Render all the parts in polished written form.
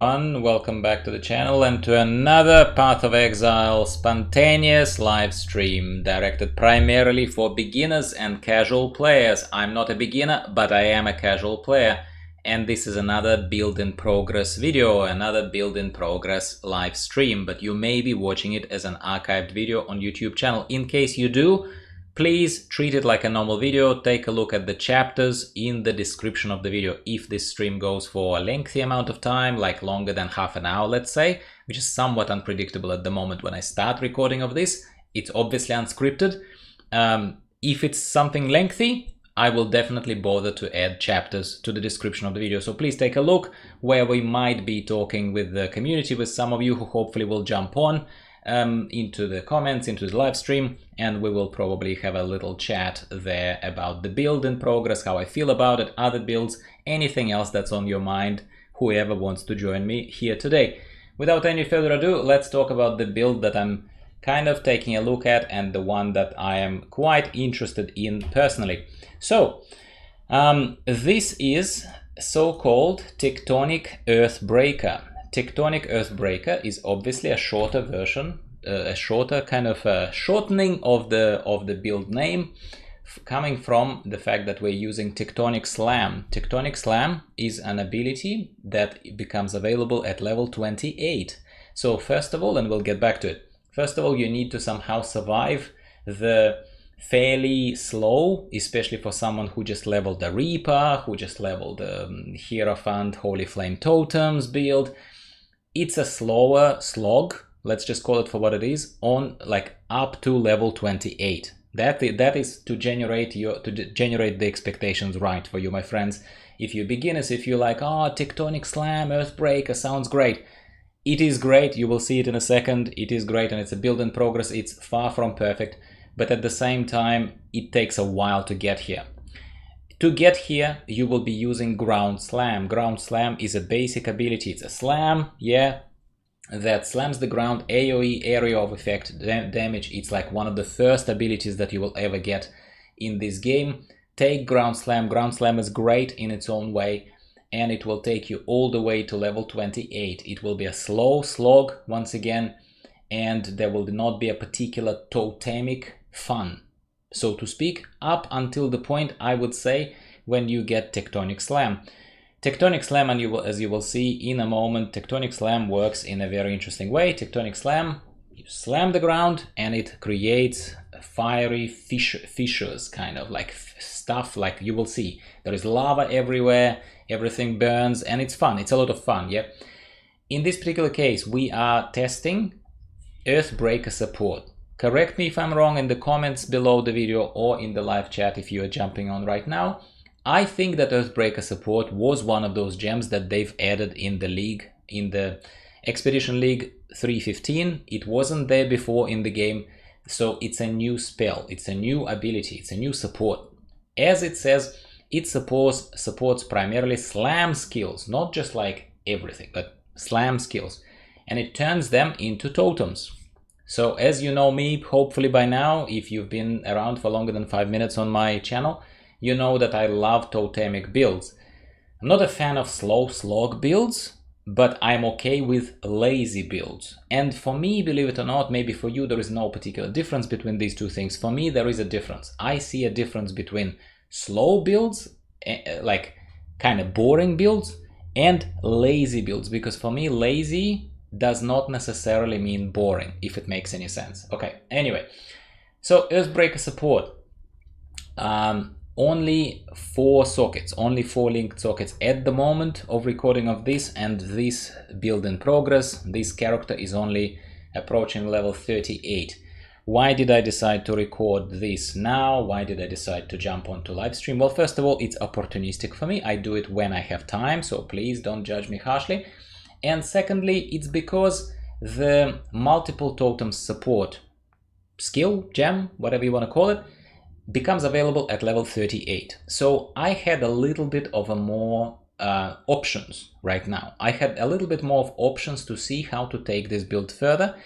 Welcome back to the channel and to another Path of Exile spontaneous live stream directed primarily for beginners and casual players. I'm not a beginner, but I am a casual player, and this is another build in progress video, another build in progress live stream, but you may be watching it as an archived video on YouTube channel. In case you do, please treat it like a normal video. Take a look at the chapters in the description of the video. If this stream goes for a lengthy amount of time, like longer than half an hour, let's say, which is somewhat unpredictable at the moment when I start recording of this, it's obviously unscripted. If it's something lengthy, I will definitely bother to add chapters to the description of the video. So please take a look where we might be talking with the community, with some of you who hopefully will jump on into the comments, into the live stream, and we will probably have a little chat there about the build in progress, how I feel about it, other builds, anything else that's on your mind, whoever wants to join me here today. Without any further ado, let's talk about the build that I'm kind of taking a look at and the one that I am quite interested in personally. So this is so-called Tectonic Earthbreaker. Tectonic Earthbreaker is obviously a shorter version, a shorter kind of shortening of the build name, coming from the fact that we're using Tectonic Slam. Tectonic Slam is an ability that becomes available at level 28. So first of all, and we'll get back to it, first of all, you need to somehow survive the fairly slow, especially for someone who just leveled the Reaper, who just leveled the Hierophant, Holy Flame Totems build. It's a slower slog, let's just call it for what it is, on like up to level 28. That is to generate the expectations right for you, my friends. If you're beginners, if you're like, oh, Tectonic Slam, Earthbreaker sounds great. It is great, you will see it in a second. It is great and it's a build in progress. It's far from perfect, but at the same time, it takes a while to get here. To get here, you will be using Ground Slam. Ground Slam is a basic ability. It's a slam, yeah, that slams the ground, AoE, area of effect damage. It's like one of the first abilities that you will ever get in this game. Take Ground Slam. Ground Slam is great in its own way, and it will take you all the way to level 28. It will be a slow slog once again, and there will not be a particular totemic fun, so to speak, up until the point, I would say, when you get Tectonic Slam. Tectonic Slam, and as you will see in a moment, Tectonic Slam works in a very interesting way. Tectonic Slam, you slam the ground and it creates fiery fissures, kind of like stuff, like you will see. There is lava everywhere, everything burns, and it's fun. It's a lot of fun, yeah? In this particular case, we are testing Earthbreaker Support. Correct me if I'm wrong in the comments below the video or in the live chat if you are jumping on right now. I think that Earthbreaker Support was one of those gems that they've added in the league, in the Expedition League 3.15. It wasn't there before in the game, so it's a new spell, it's a new ability, it's a new support. As it says, it supports primarily slam skills, not just like everything, but slam skills, and it turns them into totems. So as you know me, hopefully by now, if you've been around for longer than 5 minutes on my channel, you know that I love totemic builds. I'm not a fan of slow slog builds, but I'm okay with lazy builds. And for me, believe it or not, maybe for you there is no particular difference between these two things. For me, there is a difference. I see a difference between slow builds, like kind of boring builds, and lazy builds, because for me, lazy does not necessarily mean boring, if it makes any sense. Okay, anyway, so Earthbreaker Support, only 4 sockets, only 4 linked sockets at the moment of recording of this, and this build in progress, this character is only approaching level 38. Why did I decide to record this now? Why did I decide to jump onto live stream? Well, first of all, it's opportunistic for me. I do it when I have time, so please don't judge me harshly. And secondly, it's because the multiple totems support skill, gem, whatever you want to call it, becomes available at level 38. So I had a little bit of a more options right now. I had a little bit more of options to see how to take this build further.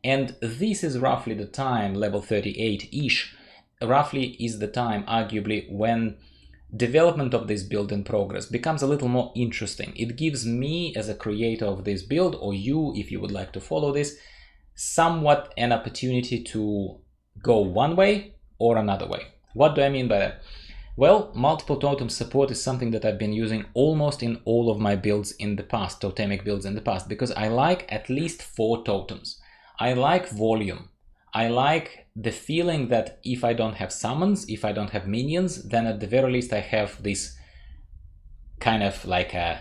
And this is roughly the time, level 38-ish, roughly is the time, arguably, when development of this build in progress becomes a little more interesting. It gives me as a creator of this build, or you if you would like to follow this, somewhat an opportunity to go one way or another way. What do I mean by that? Well, multiple totem support is something that I've been using almost in all of my builds in the past, totemic builds in the past, because I like at least 4 totems. I like volume. I like the feeling that if I don't have summons, if I don't have minions, then at the very least I have this kind of like a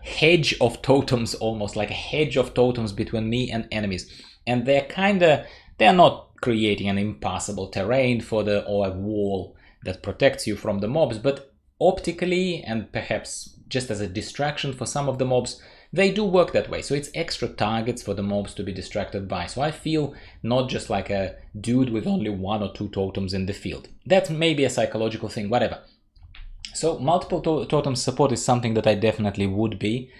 hedge of totems, almost like a hedge of totems between me and enemies. And they're not creating an impassable terrain for or a wall that protects you from the mobs, but optically and perhaps just as a distraction for some of the mobs, they do work that way. So it's extra targets for the mobs to be distracted by. So I feel not just like a dude with only 1 or 2 totems in the field. That's maybe a psychological thing, whatever. So multiple totem support is something that I definitely would be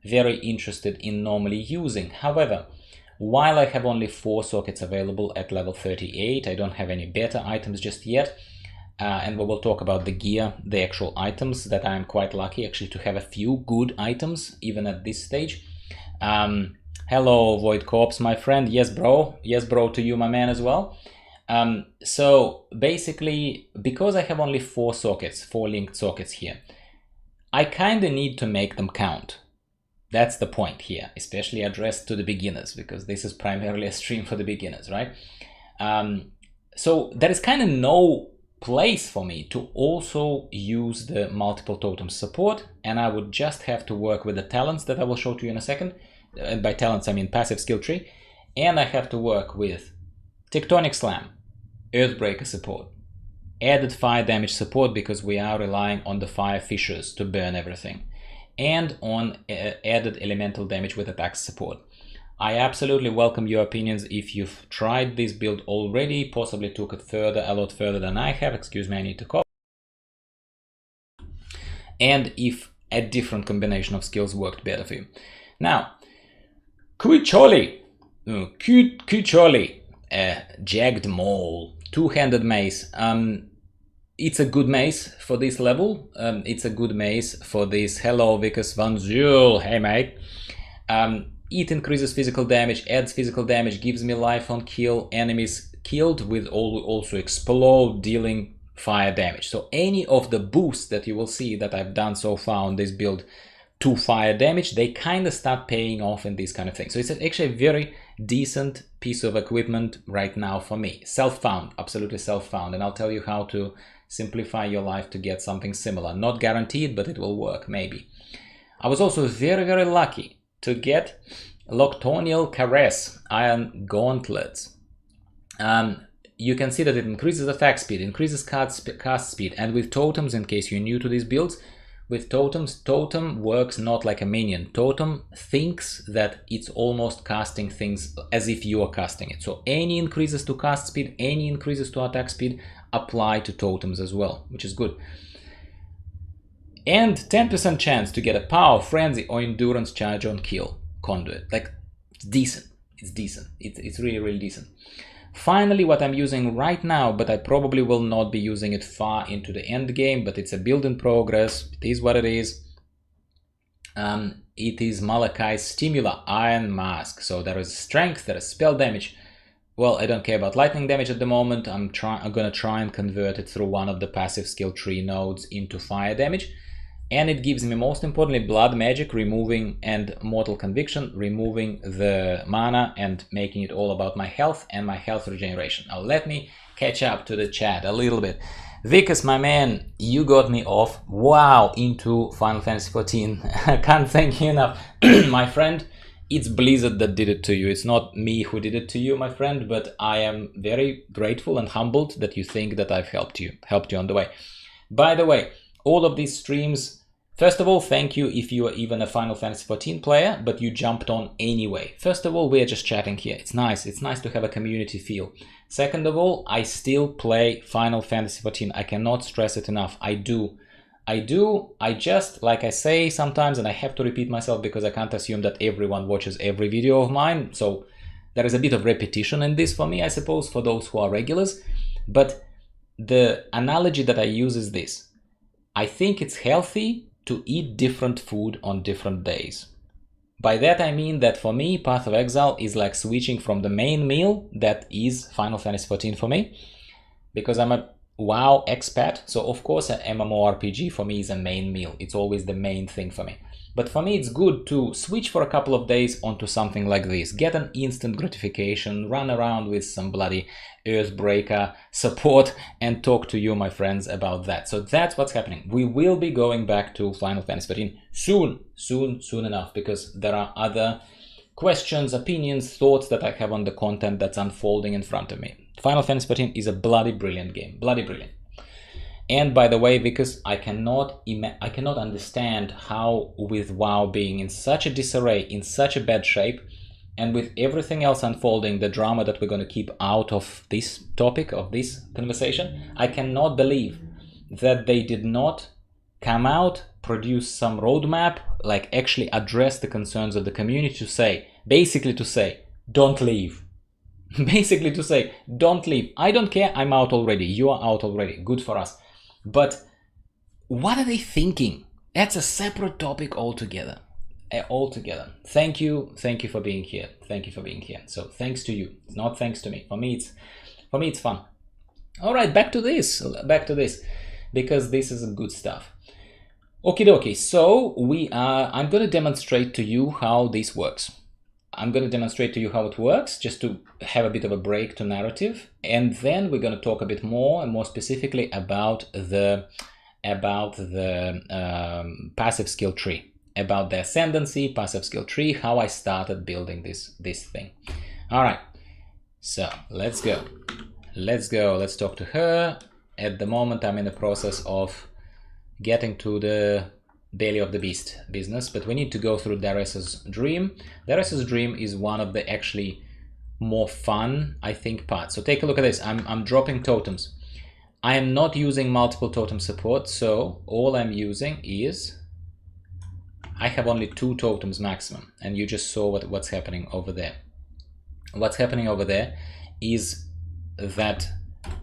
very interested in normally using. However, while I have only 4 sockets available at level 38, I don't have any better items just yet. And we will talk about the gear, the actual items, that I'm quite lucky actually to have a few good items even at this stage. Hello Void Corpse, my friend. Yes bro to you, my man, as well. So basically, because I have only 4 sockets, 4 linked sockets here, I kind of need to make them count. That's the point here, especially addressed to the beginners, because this is primarily a stream for the beginners, right? So there is kind of no place for me to also use the multiple totem support, and I would just have to work with the talents that I will show to you in a second. And by talents I mean passive skill tree, and I have to work with Tectonic Slam, Earthbreaker Support, added fire damage support because we are relying on the fire fissures to burn everything, and on added elemental damage with attack support. I absolutely welcome your opinions if you've tried this build already, possibly took it a lot further than I have. Excuse me, I need to cough. And if a different combination of skills worked better for you. Now, Kucholi, Jagged Maul, two-handed mace. It's a good mace for this level. It's a good mace for this. Hello, Vickers Van Zul. Hey, mate. It increases physical damage, adds physical damage, gives me life on kill, enemies killed with also explode, dealing fire damage. So any of the boosts that you will see that I've done so far on this build to fire damage, they kind of start paying off in this kind of thing. So it's actually a very decent piece of equipment right now for me. Self-found, absolutely self-found, and I'll tell you how to simplify your life to get something similar. Not guaranteed, but it will work, maybe. I was also very, very lucky to get Loctonial Caress Iron Gauntlets. You can see that it increases attack speed, increases cast speed, and with totems, in case you're new to these builds, with totems, totem works not like a minion. Totem thinks that it's almost casting things as if you are casting it. So any increases to cast speed, any increases to attack speed apply to totems as well, which is good. And 10% chance to get a power, frenzy, or endurance charge on kill conduit. Like, it's decent. It's decent. It's really, really decent. Finally, what I'm using right now, but I probably will not be using it far into the end game, but it's a build in progress. It is what it is. It is Malakai's Stimula Iron Mask. So there is strength, there is spell damage. Well, I don't care about lightning damage at the moment. I'm gonna try and convert it through one of the passive skill tree nodes into fire damage. And it gives me, most importantly, blood magic, removing, and mortal conviction, removing the mana and making it all about my health and my health regeneration. Now let me catch up to the chat a little bit. Vickers, my man, you got me off, wow, into Final Fantasy XIV. Can't thank you enough. My friend, it's Blizzard that did it to you. It's not me who did it to you, my friend, but I am very grateful and humbled that you think that I've helped you on the way. By the way, all of these streams, first of all, thank you if you are even a Final Fantasy XIV player, but you jumped on anyway. First of all, we're just chatting here. It's nice to have a community feel. Second of all, I still play Final Fantasy XIV. I cannot stress it enough. I do. I just, like I say sometimes, and I have to repeat myself because I can't assume that everyone watches every video of mine. So there is a bit of repetition in this for me, I suppose, for those who are regulars. But the analogy that I use is this. I think it's healthy to eat different food on different days. By that I mean that for me, Path of Exile is like switching from the main meal that is Final Fantasy XIV for me, because I'm a WoW expat, so of course an MMORPG for me is a main meal. It's always the main thing for me. But for me it's good to switch for a couple of days onto something like this, get an instant gratification, run around with some bloody Earthbreaker support and talk to you, my friends, about that. So that's what's happening. We will be going back to Final Fantasy XIV soon enough, because there are other questions, opinions, thoughts that I have on the content that's unfolding in front of me. Final Fantasy XIV is a bloody brilliant game, bloody brilliant. And by the way, because I cannot understand how, with WoW being in such a disarray, in such a bad shape, and with everything else unfolding, the drama that we're going to keep out of this topic, of this conversation, I cannot believe that they did not come out, produce some roadmap, like actually address the concerns of the community, to say, basically to say, don't leave. Basically to say, don't leave. I don't care, I'm out already, you are out already, good for us. But what are they thinking? That's a separate topic altogether. Thank you for being here. Thank you for being here. So thanks to you. It's not thanks to me. For me it's fun. All right, back to this, because this is good stuff. Okie dokie. So I'm going to demonstrate to you how this works. I'm going to demonstrate to you how it works, just to have a bit of a break to narrative, and then we're going to talk a bit more and more specifically about the passive skill tree, about the ascendancy, passive skill tree, how I started building this thing. All right, so let's go. Let's talk to her. At the moment, I'm in the process of getting to the Belly of the Beast business, but we need to go through Dares's Dream. Dares's Dream is one of the actually more fun, I think, parts. So take a look at this. I'm dropping totems. I am not using multiple totem support, so all I'm using is, I have only 2 totems maximum, and you just saw what's happening over there. What's happening over there is that,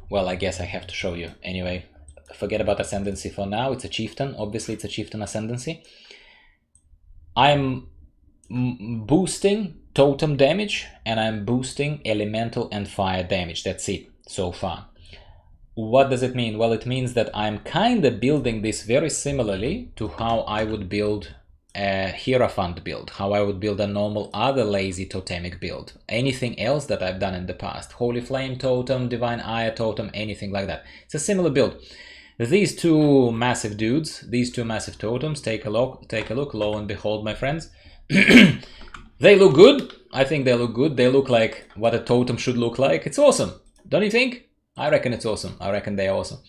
well, I guess I have to show you anyway. Forget about ascendancy for now. It's a chieftain. Obviously, it's a chieftain ascendancy. I'm boosting totem damage and I'm boosting elemental and fire damage. That's it so far. What does it mean? Well, it means that I'm kind of building this very similarly to how I would build a Hierophant build, how I would build a normal other lazy totemic build. Anything else that I've done in the past. Holy Flame totem, Divine Ire totem, anything like that. It's a similar build. These 2 massive dudes, these 2 massive totems, take a look, lo and behold, my friends. They look good. I think they look good. They look like what a totem should look like. It's awesome. Don't you think? I reckon it's awesome. I reckon they are awesome.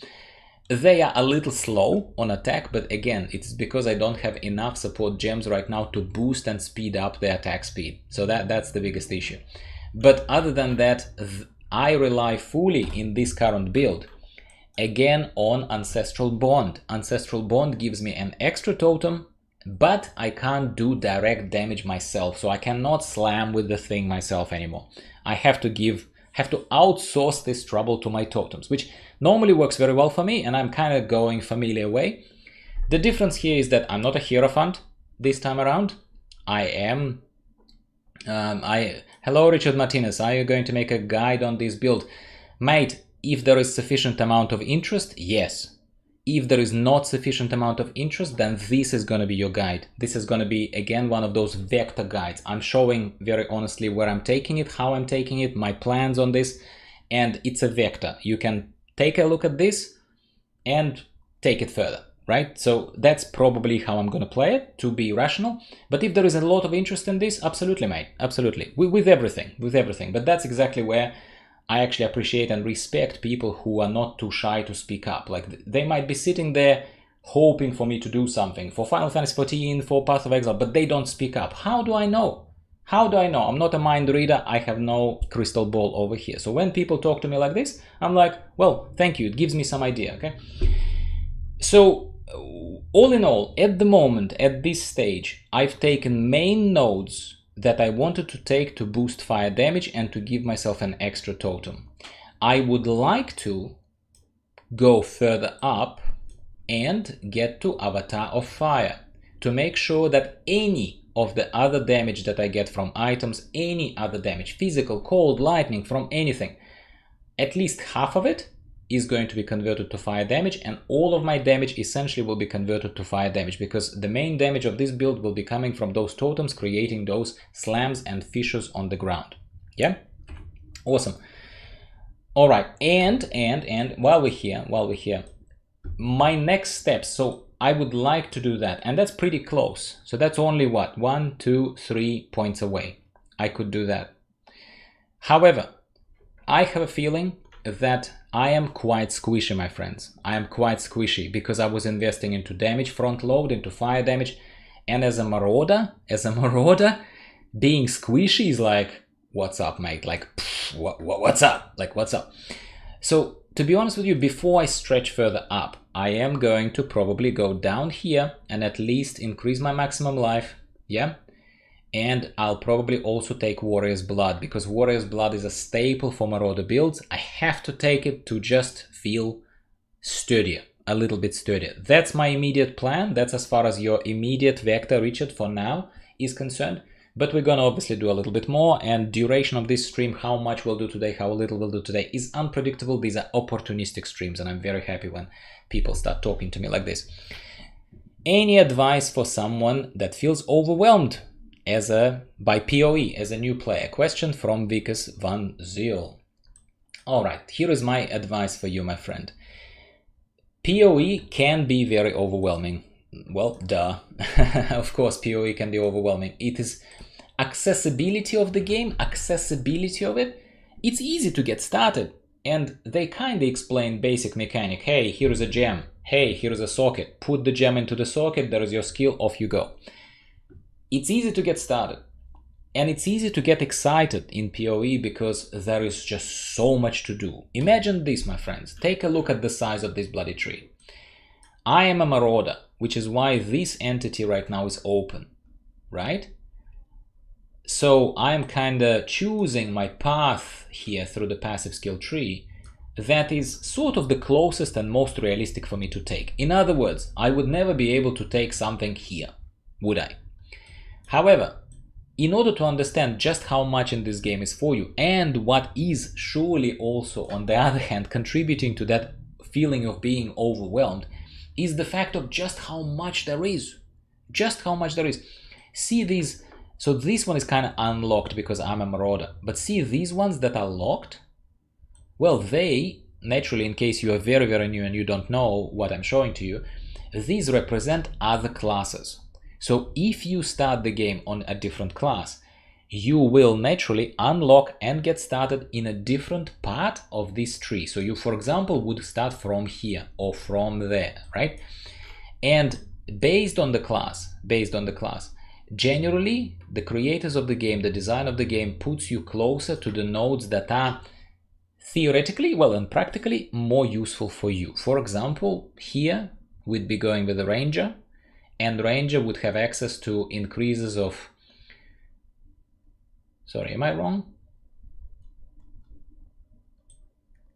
They are a little slow on attack, but again, it's because I don't have enough support gems right now to boost and speed up the attack speed. So that's the biggest issue. But other than that, I rely fully in this current build again on Ancestral Bond. Ancestral Bond gives me an extra totem, but I can't do direct damage myself, so I cannot slam with the thing myself anymore. I have to outsource this trouble to my totems, which normally works very well for me, and I'm kind of going familiar way. The difference here is that I'm not a Hierophant this time around. I am... Hello, Richard Martinez. Are you going to make a guide on this build? Mate, if there is sufficient amount of interest, yes. If there is not sufficient amount of interest, then this is going to be your guide. This is going to be, again, one of those vector guides. I'm showing very honestly where I'm taking it, how I'm taking it, my plans on this, and it's a vector. You can take a look at this and take it further, right? So that's probably how I'm going to play it, to be rational. But if there is a lot of interest in this, absolutely, mate, absolutely. With everything. But that's exactly where I actually appreciate and respect people who are not too shy to speak up. Like, they might be sitting there hoping for me to do something for Final Fantasy XIV, for Path of Exile, but they don't speak up. How do I know? How do I know? I'm not a mind reader. I have no crystal ball over here. So when people talk to me like this, I'm like, well, thank you. It gives me some idea, okay? So all in all, at the moment, at this stage, I've taken main nodes that I wanted to take to boost fire damage and to give myself an extra totem. I would like to go further up and get to Avatar of Fire to make sure that any of the other damage that I get from items, any other damage, physical, cold, lightning, from anything, at least half of it is going to be converted to fire damage, and all of my damage essentially will be converted to fire damage, because the main damage of this build will be coming from those totems, creating those slams and fissures on the ground. Yeah, awesome. All right, and while we're here, my next steps. So I would like to do that, and that's pretty close. So that's only what, 1, 2, 3 points away. I could do that. However, I have a feeling that I am quite squishy, my friends. I am quite squishy because I was investing into damage front load, into fire damage, and as a marauder, being squishy is like, what's up, mate? Like, what's up? Like, what's up? So to be honest with you, before I stretch further up, I am going to probably go down here and at least increase my maximum life. Yeah. And I'll probably also take Warrior's Blood, because Warrior's Blood is a staple for Marauder builds. I have to take it to just feel sturdier, a little bit sturdier. That's my immediate plan. That's as far as your immediate vector, Richard, for now is concerned. But we're gonna obviously do a little bit more, and duration of this stream, how much we'll do today, how little we'll do today, is unpredictable. These are opportunistic streams, and I'm very happy when people start talking to me like this. Any advice for someone that feels overwhelmed by PoE as a new player? Question from Vickers van Ziel. All right, here is my advice for you, my friend. PoE can be very overwhelming. Well, duh. Of course, PoE can be overwhelming. It is accessibility of the game, accessibility of it. It's easy to get started, and they kind of explain basic mechanic. Hey, here is a gem. Hey, here is a socket. Put the gem into the socket. There is your skill. Off you go. It's easy to get started, and it's easy to get excited in PoE because there is just so much to do. Imagine this, my friends. Take a look at the size of this bloody tree. I am a marauder, which is why this entity right now is open, right? So I'm kind of choosing my path here through the passive skill tree that is sort of the closest and most realistic for me to take. In other words, I would never be able to take something here, would I? However, in order to understand just how much in this game is for you, and what is surely also, on the other hand, contributing to that feeling of being overwhelmed, is the fact of just how much there is. Just how much there is. See these, so this one is kind of unlocked because I'm a marauder, but see these ones that are locked? Well, they, naturally, in case you are very, very new and you don't know what I'm showing to you, these represent other classes. So if you start the game on a different class, you will naturally unlock and get started in a different part of this tree. So you, for example, would start from here or from there, right? And based on the class, generally, the creators of the game, the design of the game puts you closer to the nodes that are theoretically, well, and practically more useful for you. For example, here we'd be going with the Ranger, and Ranger would have access to increases of... Sorry, am I wrong?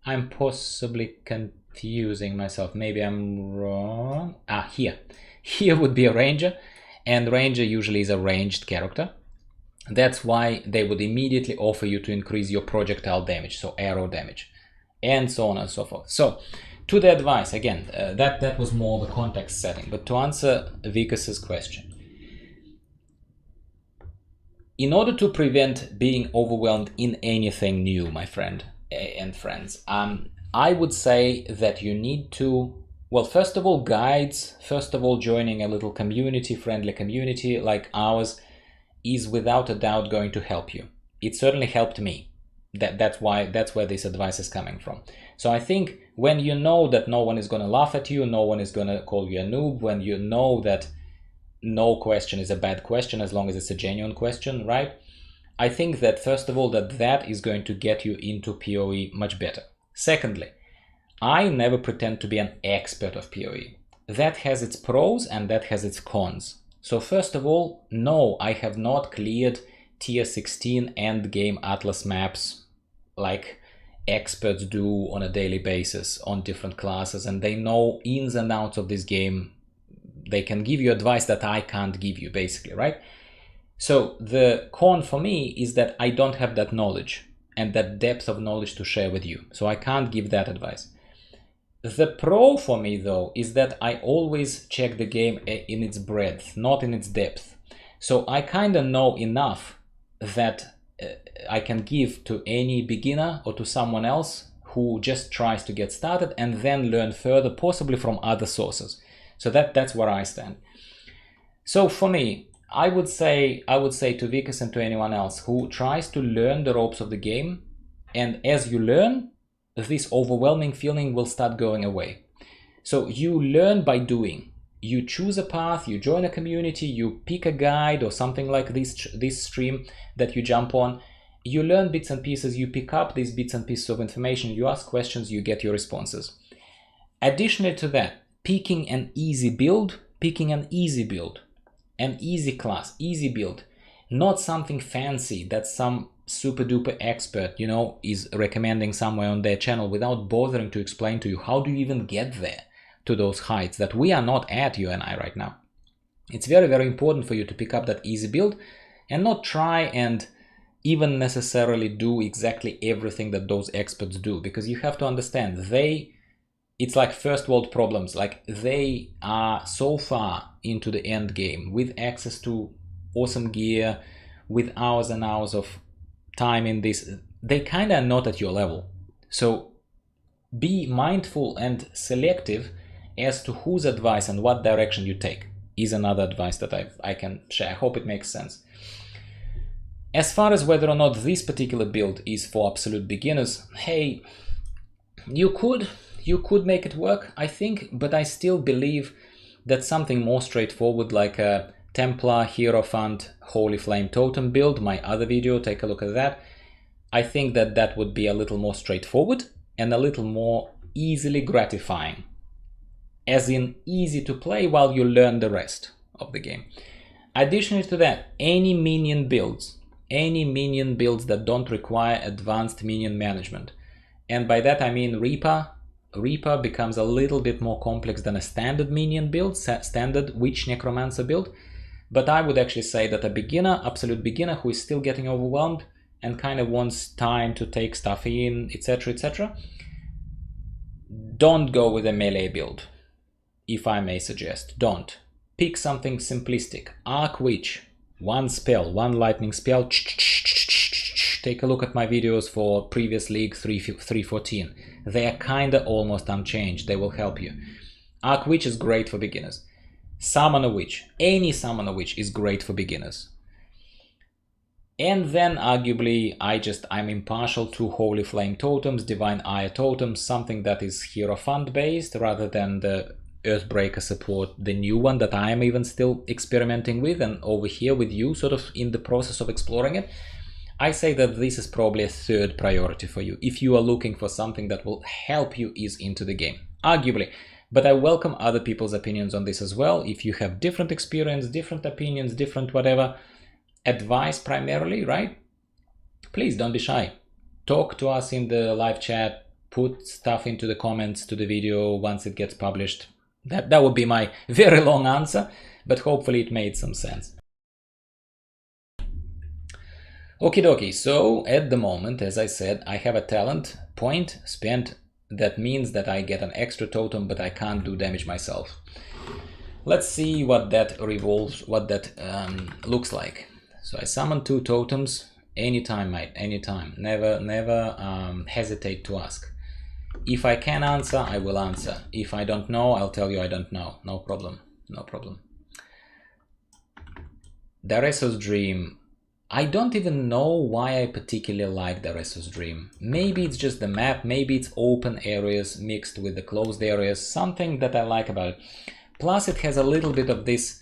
I'm possibly confusing myself. Maybe I'm wrong. Ah, here. Here would be a Ranger, and Ranger usually is a ranged character. That's why they would immediately offer you to increase your projectile damage, so arrow damage, and so on and so forth. So, to the advice, again, that was more the context setting, but to answer Vicas's question. In order to prevent being overwhelmed in anything new, my friend and friends, I would say that you need to, well, first of all, guides, first of all, joining a little community, friendly community like ours is without a doubt going to help you. It certainly helped me. That's where this advice is coming from. So I think when you know that no one is going to laugh at you, no one is going to call you a noob, when you know that no question is a bad question as long as it's a genuine question, right? I think that first of all that is going to get you into PoE much better. Secondly, I never pretend to be an expert of PoE. That has its pros and that has its cons. So first of all, no, I have not cleared tier 16 endgame Atlas maps like experts do on a daily basis on different classes, and they know ins and outs of this game. They can give you advice that I can't give you, basically, right? So the con for me is that I don't have that knowledge and that depth of knowledge to share with you, so I can't give that advice. The pro for me, though, is that I always check the game in its breadth, not in its depth. So I kind of know enough that I can give to any beginner or to someone else who just tries to get started and then learn further, possibly from other sources. So that's where I stand. So for me, I would say to Vikas and to anyone else who tries to learn the ropes of the game, and as you learn, this overwhelming feeling will start going away. So you learn by doing. You choose a path, you join a community, you pick a guide or something like this stream that you jump on. You learn bits and pieces, you pick up these bits and pieces of information, you ask questions, you get your responses. Additionally to that, picking an easy build, an easy class, easy build, not something fancy that some super duper expert, you know, is recommending somewhere on their channel without bothering to explain to you how do you even get there to those heights that we are not at, you and I, right now. It's very, very important for you to pick up that easy build and not try and even necessarily do exactly everything that those experts do, because you have to understand it's like first world problems. Like, they are so far into the end game with access to awesome gear, with hours and hours of time in this. They kind of are not at your level. So be mindful and selective as to whose advice and what direction you take is another advice that I can share. I hope it makes sense. As far as whether or not this particular build is for absolute beginners, hey, you could make it work, I think, but I still believe that something more straightforward like a Templar, Hierophant, Holy Flame Totem build, my other video, take a look at that. I think that would be a little more straightforward and a little more easily gratifying. As in, easy to play while you learn the rest of the game. Additionally to that, any minion builds that don't require advanced minion management. And by that I mean Reaper. Reaper becomes a little bit more complex than a standard minion build, standard Witch Necromancer build. But I would actually say that a beginner, absolute beginner, who is still getting overwhelmed and kind of wants time to take stuff in, etc., etc., don't go with a melee build, if I may suggest. Don't. Pick something simplistic. Arc Witch, one spell, one lightning spell. Take a look at my videos for previous League 3.14. They are kinda almost unchanged. They will help you. Arc Witch is great for beginners. Summon a Witch. Any Summon a Witch is great for beginners. And then arguably I'm impartial to Holy Flame Totems, Divine Ire Totems, something that is Hierophant based rather than the Earthbreaker Support, the new one that I am even still experimenting with and over here with you, sort of in the process of exploring it. I say that this is probably a third priority for you if you are looking for something that will help you ease into the game, arguably. But I welcome other people's opinions on this as well. If you have different experience, different opinions, different whatever, advice primarily, right? Please don't be shy. Talk to us in the live chat, put stuff into the comments to the video once it gets published. That would be my very long answer, but hopefully it made some sense. Okie dokie, so at the moment, as I said, I have a talent point spent. That means that I get an extra totem, but I can't do damage myself. Let's see what that looks like. So I summon 2 totems anytime, mate, anytime. Never hesitate to ask. If I can answer, I will answer. If I don't know, I'll tell you I don't know. No problem, no problem. Dareso's Dream. I don't even know why I particularly like Dareso's Dream. Maybe it's just the map, maybe it's open areas mixed with the closed areas, something that I like about it. Plus it has a little bit of this,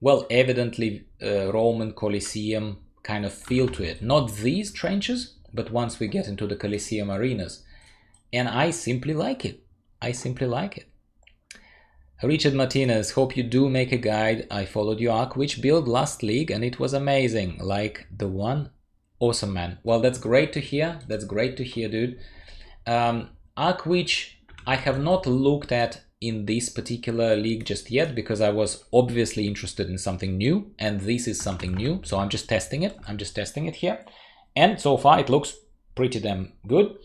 well, evidently Roman Colosseum kind of feel to it. Not these trenches, but once we get into the Colosseum arenas. And I simply like it. I simply like it. Richard Martinez, hope you do make a guide. I followed your Arc Witch build last league and it was amazing. Like the one. Awesome, man. Well, that's great to hear. That's great to hear, dude. Arc Witch I have not looked at in this particular league just yet, because I was obviously interested in something new, and this is something new, so I'm just testing it. I'm just testing it here, and so far it looks pretty damn good.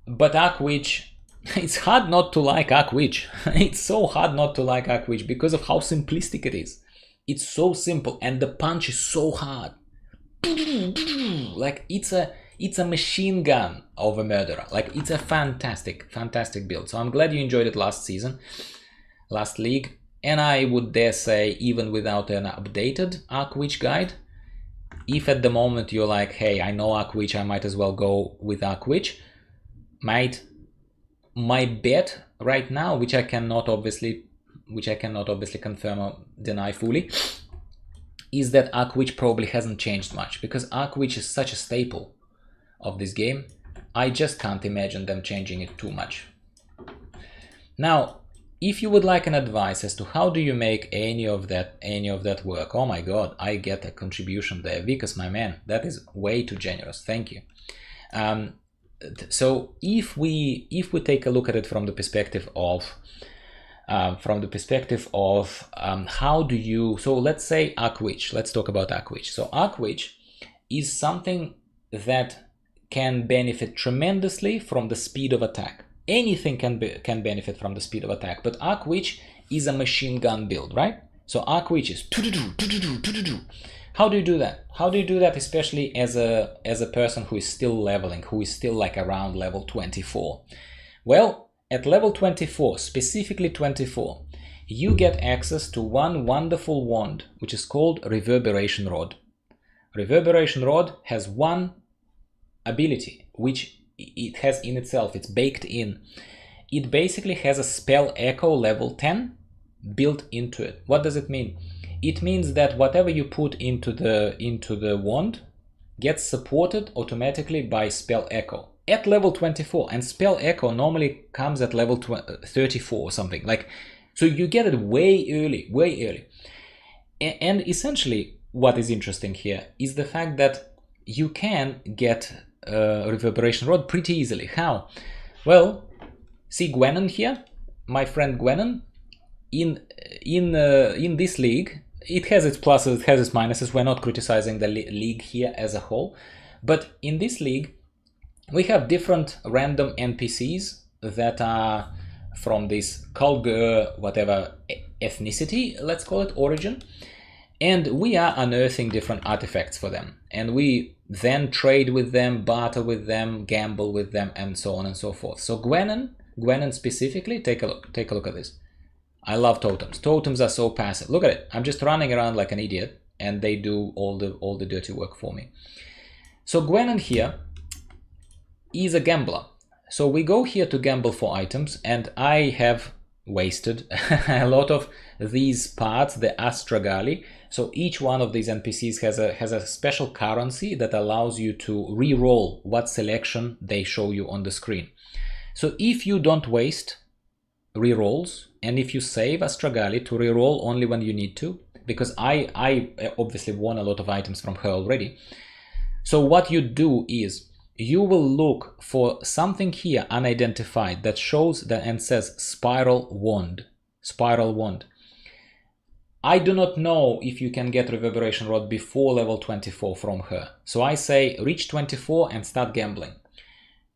But Arc Witch, it's hard not to like Arc Witch. It's so hard not to like Arc Witch because of how simplistic it is. It's so simple, and the punch is so hard. Like it's a machine gun of a murderer. Like it's a fantastic build. So I'm glad you enjoyed it last season, last league. And I would dare say, even without an updated Arc Witch guide, if at the moment you're like, hey, I know Arc Witch, I might as well go with Arc Witch, mate, my bet right now, which I cannot obviously confirm or deny fully, is that Arc Witch probably hasn't changed much, because Arc Witch is such a staple of this game. I just can't imagine them changing it too much. Now, if you would like an advice as to how do you make any of that work, oh my god, I get a contribution there. Vikas, my man, that is way too generous. Thank you. So if we take a look at it from the perspective of how do you, so let's say Arc Witch, let's talk about Arc Witch. So Arc Witch is something that can benefit tremendously from the speed of attack. Anything can benefit from the speed of attack, but Arc Witch is a machine gun build, right? So Arc Witch is how do you do that? How do you do that, especially as a person who is still leveling, who is still like around level 24? Well, at level 24, specifically 24, you get access to one wonderful wand, which is called Reverberation Rod. Reverberation Rod has one ability, which it has in itself, it's baked in. It basically has a spell echo level 10 built into it. What does it mean? It means that whatever you put into the wand gets supported automatically by spell echo at level 24, and spell echo normally comes at level 34 or something. Like, so you get it way early. And essentially what is interesting here is the fact that you can get Reverberation Rod pretty easily. How? Well, see Gwenon here, my friend Gwenon, in this league, it has its pluses, it has its minuses. We're not criticizing the league here as a whole, but in this league we have different random NPCs that are from this Kulgur, whatever ethnicity, let's call it, origin, and we are unearthing different artifacts for them, and we then trade with them, barter with them, gamble with them, and so on and so forth. So Gwenon specifically, take a look at this. I love totems. Totems are so passive. Look at it. I'm just running around like an idiot, and they do all the dirty work for me. So Gwenon here is a gambler. So we go here to gamble for items, and I have wasted a lot of these parts, the Astragali. So each one of these NPCs has a special currency that allows you to re-roll what selection they show you on the screen. So if you don't waste re-rolls, and if you save Astragali to re-roll only when you need to, because I obviously won a lot of items from her already. So what you do is you will look for something here unidentified that shows that and says Spiral Wand. Spiral Wand. I do not know if you can get Reverberation Rod before level 24 from her. So I say reach 24 and start gambling.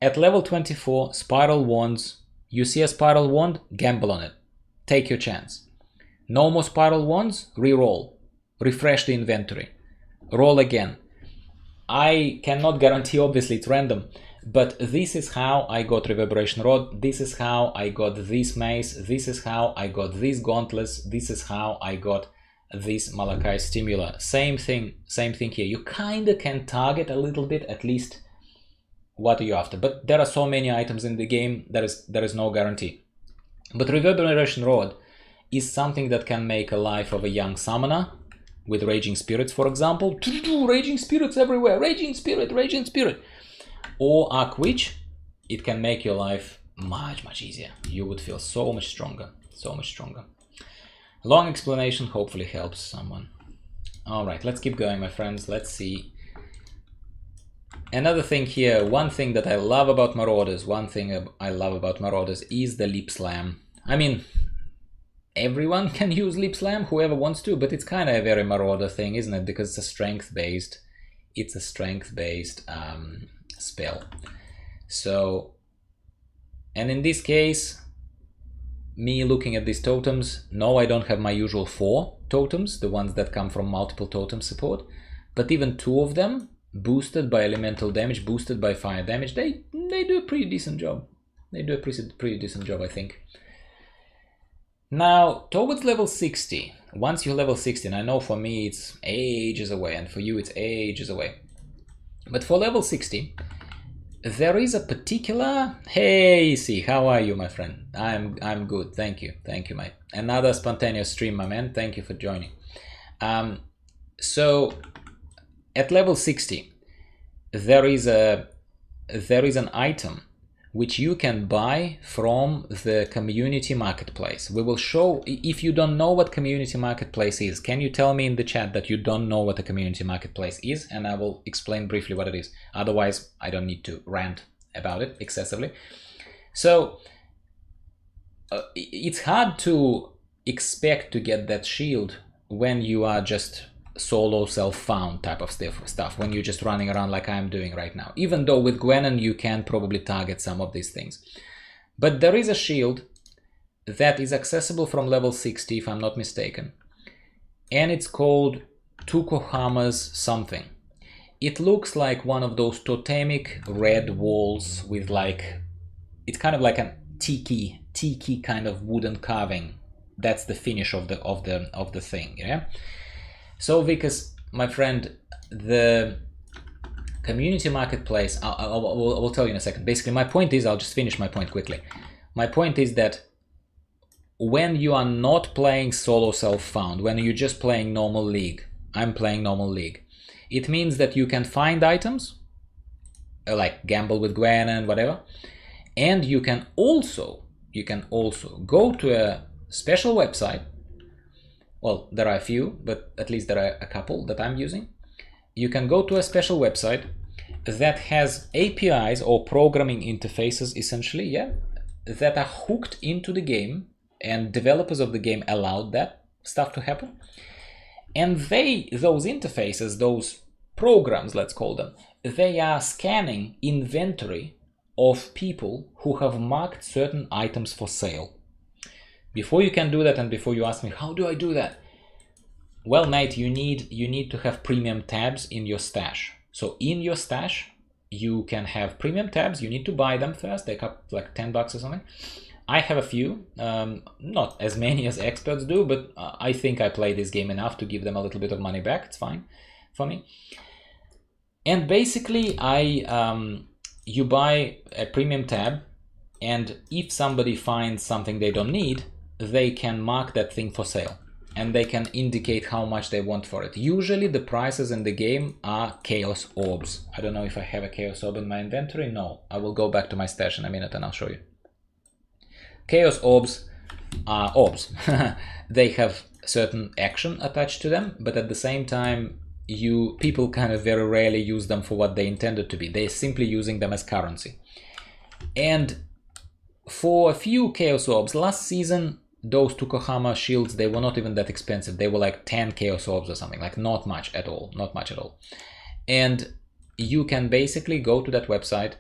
At level 24, Spiral Wands, you see a Spiral Wand, gamble on it. Take your chance. No more Spiral Wands, re-roll. Refresh the inventory. Roll again. I cannot guarantee, obviously it's random, but this is how I got Reverberation Rod, this is how I got this mace, this is how I got these gauntlets, this is how I got this Malachi Stimula. Same thing here. You kinda can target a little bit, at least what are you after, but there are so many items in the game, there is no guarantee. But Reverberation Rod is something that can make a life of a young summoner with Raging Spirits, for example. Raging Spirits everywhere, Raging Spirit. Or Arc Witch, it can make your life much easier. You would feel so much stronger. Long explanation hopefully helps someone. Alright, let's keep going, my friends. Let's see. Another thing here, one thing that I love about Marauders, is the Leap Slam. I mean, everyone can use Leap Slam, whoever wants to, but it's kind of a very Marauder thing, isn't it? Because it's a strength-based, spell. So, and in this case, me looking at these totems, no, I don't have my usual 4 totems, the ones that come from multiple totem support, but even 2 of them, boosted by elemental damage, boosted by fire damage, they do a pretty decent job. They do a pretty decent job, I think. Now, towards level 60, once you're level 60, and I know for me it's ages away, and for you it's ages away, but for level 60, there is a particular... Hey, see, how are you, my friend? I'm good, thank you, mate. Another spontaneous stream, my man, thank you for joining. So, at level 60, there is an item which you can buy from the community marketplace. We will show, if you don't know what community marketplace is, can you tell me in the chat that you don't know what a community marketplace is, and I will explain briefly what it is. Otherwise, I don't need to rant about it excessively. So, it's hard to expect to get that shield when you are just solo self-found type of stuff, when you're just running around like I'm doing right now. Even though with Gwenon you can probably target some of these things. But there is a shield that is accessible from level 60, if I'm not mistaken. And it's called Tukohama's something. It looks like one of those totemic red walls with like... It's kind of like a tiki kind of wooden carving. That's the finish of the thing, yeah? So, Vikas, my friend, the community marketplace, I will tell you in a second. Basically, my point is, I'll just finish my point quickly. My point is that when you are not playing solo self-found, when you're just playing normal league, I'm playing normal league, it means that you can find items, like Gamble with Gwen and whatever, and you can also go to a special website. Well, there are a few, but at least there are a couple that I'm using. You can go to a special website that has APIs or programming interfaces, essentially, yeah, that are hooked into the game, and developers of the game allowed that stuff to happen. And those interfaces, those programs, let's call them, they are scanning inventory of people who have marked certain items for sale. Before you can do that, and before you ask me, how do I do that? Well, mate, you need to have premium tabs in your stash. So in your stash, you can have premium tabs. You need to buy them first. They cost like $10 or something. I have a few, not as many as experts do, but I think I play this game enough to give them a little bit of money back. It's fine for me. And basically, you buy a premium tab, and if somebody finds something they don't need, they can mark that thing for sale, and they can indicate how much they want for it. Usually the prices in the game are Chaos Orbs. I don't know if I have a Chaos Orb in my inventory. No, I will go back to my stash in a minute and I'll show you. Chaos Orbs are orbs. They have certain action attached to them, but at the same time, people kind of very rarely use them for what they intended to be. They're simply using them as currency. And for a few Chaos Orbs, last season, those Tukohama shields, they were not even that expensive. They were like 10 Chaos Orbs or something, like not much at all, not much at all. And you can basically go to that website,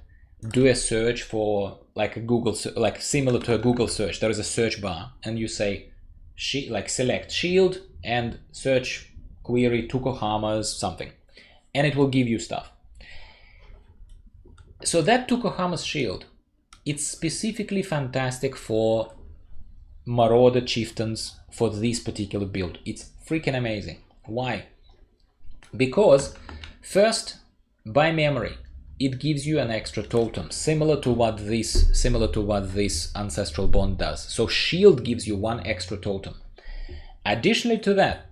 do a search for like a Google, like similar to a Google search. There is a search bar, and you say, select shield and search query Tukohama's something, and it will give you stuff. So that Tukohama's shield, it's specifically fantastic for Marauder chieftains for this particular build. It's freaking amazing. Why? Because first, by memory, it gives you an extra totem, similar to what this Ancestral Bond does. So shield gives you one extra totem. Additionally to that,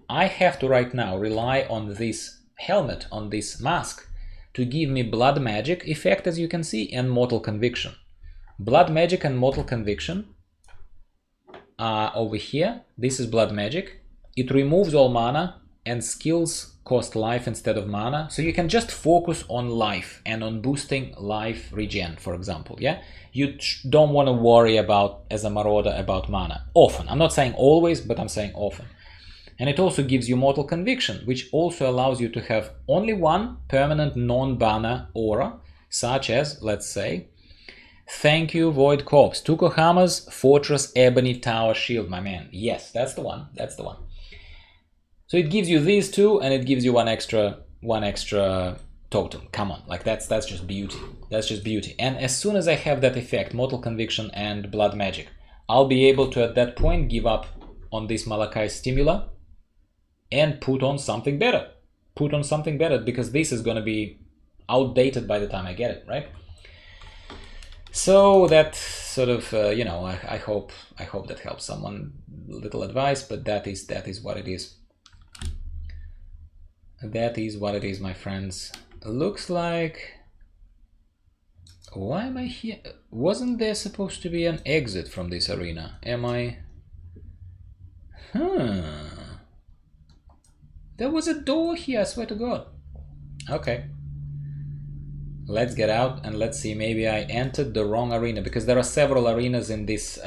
I have to right now rely on this helmet, on this mask, to give me Blood Magic effect, as you can see, and Mortal Conviction. Blood Magic and Mortal Conviction are over here. This is Blood Magic. It removes all mana and skills cost life instead of mana. So you can just focus on life and on boosting life regen, for example. Yeah, you don't want to worry about, as a Marauder, about mana. Often. I'm not saying always, but I'm saying often. And it also gives you Mortal Conviction, which also allows you to have only one permanent non-banner aura, such as, let's say, thank you, Void Corpse. Tukohama's Fortress Ebony Tower Shield, my man. Yes, that's the one. That's the one. So it gives you these two, and it gives you one extra totem. Come on, like that's just beauty. That's just beauty. And as soon as I have that effect, Mortal Conviction and Blood Magic, I'll be able to at that point give up on this Malachi Stimula and put on something better. Put on something better, because this is going to be outdated by the time I get it, right? So that sort of, you know, I hope that helps someone. Little advice, but that is what it is. That is what it is, my friends. Looks like... Why am I here? Wasn't there supposed to be an exit from this arena? Am I... There was a door here, I swear to God. Okay. Let's get out and let's see. Maybe I entered the wrong arena, because there are several arenas in this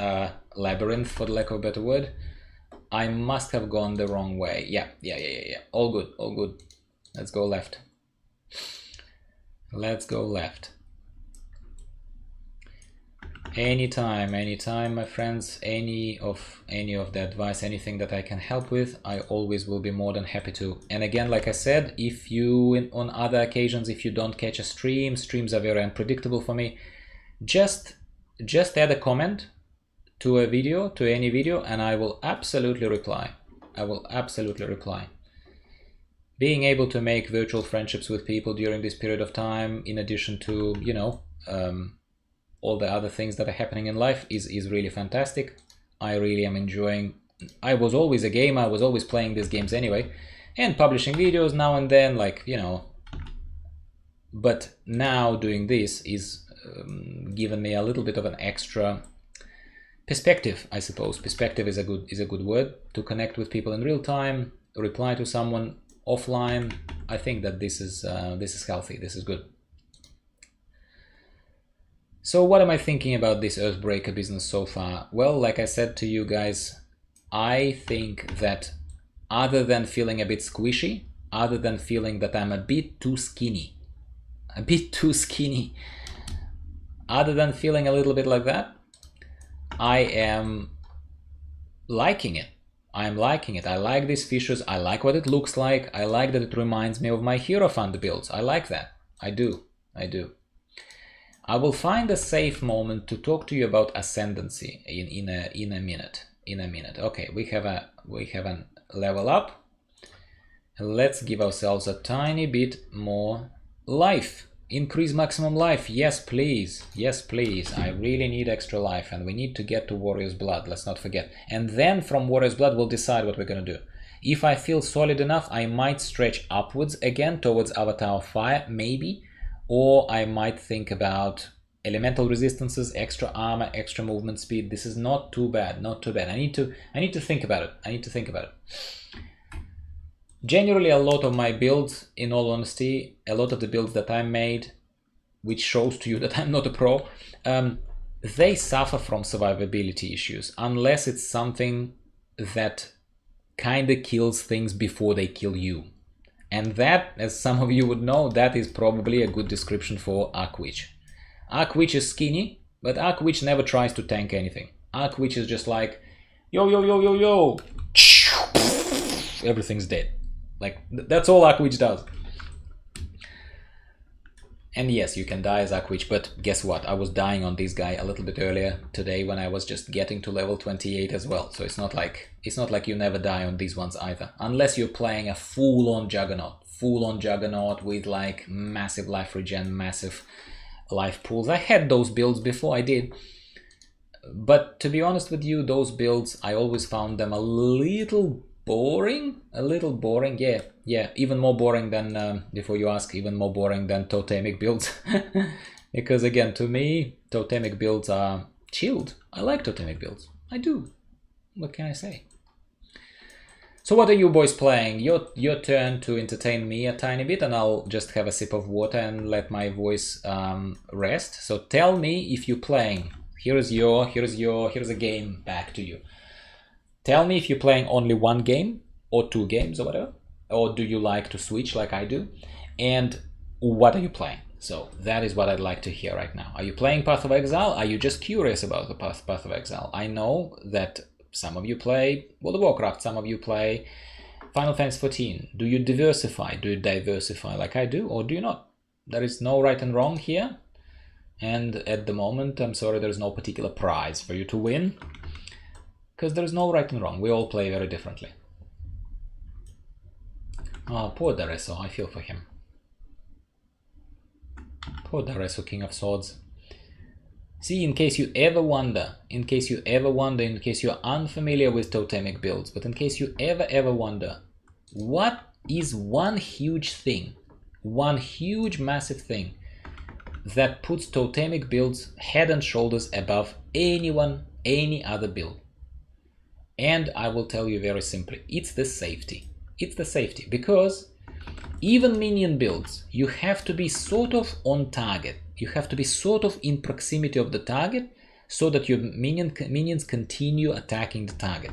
labyrinth, for the lack of a better word. I must have gone the wrong way. Yeah. All good, all good. Let's go left. Let's go left. Anytime, my friends, any of the advice, anything that I can help with, I always will be more than happy to. And again, like I said, if you, on other occasions, if you don't catch a stream, streams are very unpredictable for me, just add a comment to a video, to any video, and I will absolutely reply. I will absolutely reply. Being able to make virtual friendships with people during this period of time, in addition to, you know, all the other things that are happening in life, is really fantastic. I really am enjoying. I was always a gamer, I was always playing these games anyway, and publishing videos now and then, like, you know. But now doing this is giving me a little bit of an extra perspective, I suppose. Perspective is a good word, to connect with people in real time, reply to someone offline. I think that this is healthy. This is good. So what am I thinking about this Earthbreaker business so far? Well, like I said to you guys, I think that other than feeling a bit squishy, other than feeling that I'm a bit too skinny, other than feeling a little bit like that, I am liking it. I'm liking it. I like these fissures. I like what it looks like. I like that it reminds me of my Hierophant builds. I like that. I do. I will find a safe moment to talk to you about Ascendancy in a minute. Okay, we have a level up. Let's give ourselves a tiny bit more life. Increase maximum life. Yes, please. Yes, please. I really need extra life, and we need to get to Warrior's Blood. Let's not forget. And then from Warrior's Blood, we'll decide what we're going to do. If I feel solid enough, I might stretch upwards again towards Avatar of Fire, maybe. Or I might think about elemental resistances, extra armor, extra movement speed. This is not too bad. Not too bad. I need to think about it. Generally, a lot of my builds, in all honesty, a lot of the builds that I made, which shows to you that I'm not a pro, they suffer from survivability issues, unless it's something that kind of kills things before they kill you. And that, as some of you would know, that is probably a good description for Archwitch. Archwitch is skinny, but Archwitch never tries to tank anything. Archwitch is just like, yo, everything's dead. Like, that's all Archwitch does. And yes, you can die as Archwitch, but guess what? I was dying on this guy a little bit earlier today when I was just getting to level 28 as well. So it's not like you never die on these ones either. Unless you're playing a full-on Juggernaut with like massive life regen, massive life pools. I had those builds before, I did. But to be honest with you, those builds, I always found them a little boring, yeah, even more boring than, before you ask, even more boring than totemic builds. Because again, to me, totemic builds are chilled. I like totemic builds, I do. What can I say? So what are you boys playing? Your turn to entertain me a tiny bit, and I'll just have a sip of water and let my voice rest. So tell me if you're playing. Here's a game back to you. Tell me if you're playing only one game or two games or whatever, or do you like to switch like I do, and what are you playing? So that is what I'd like to hear right now. Are you playing Path of Exile? Are you just curious about the Path of Exile? I know that some of you play World of Warcraft, some of you play Final Fantasy 14. Do you diversify? Do you diversify like I do, or do you not? There is no right and wrong here. And at the moment, I'm sorry, there's no particular prize for you to win, because there's no right and wrong. We all play very differently. Oh, poor Dareso, I feel for him. Poor Dareso, King of Swords. See, in case you ever wonder, in case you're unfamiliar with totemic builds, but in case you ever wonder, what is one huge thing, one huge massive thing that puts totemic builds head and shoulders above any other build? And I will tell you very simply, it's the safety. It's the safety, because even minion builds, you have to be sort of on target. You have to be sort of in proximity of the target so that your minions continue attacking the target.